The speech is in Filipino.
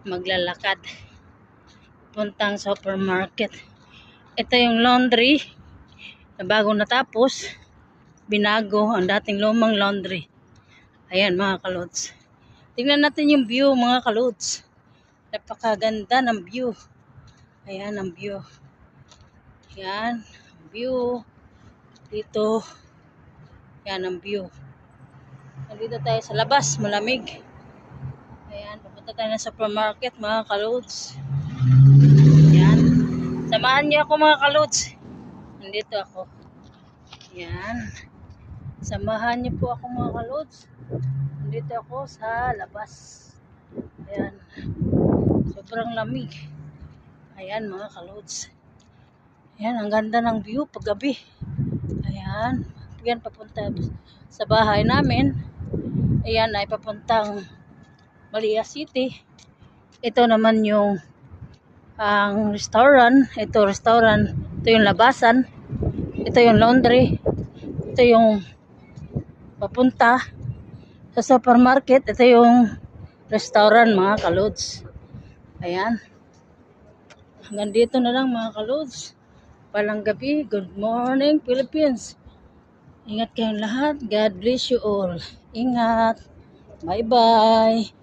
maglalakad puntang supermarket. Ito yung laundry na bago natapos, binago ang dating lumang laundry. Ayan mga kalods, tingnan natin yung view mga kalods. Napakaganda ng view. Ayan ang view. Ayan ang view dito. Ayan ang view. Nandito tayo sa labas, malamig. Ayan, papunta tayo na sa supermarket mga kalods. Ayan, samahan niyo ako mga kalods. Nandito ako. Ayan, samahan niyo po ako mga kalods. Nandito ako sa labas. Ayan, sobrang lamig. Ayan mga kalods. Ayan, ang ganda ng view paggabi. Ayan, yan papunta sa bahay namin. Ayan ay papuntang Malia City. Ito naman yung ang restaurant. Ito restaurant. Ito yung labasan. Ito yung laundry. Ito yung papunta sa supermarket. Ito yung restaurant mga kalods. Ayan. Hanggang dito na lang mga kalods. Palang gabi. Good morning Philippines. Ingat kayong lahat. God bless you all. Ingat. Bye bye.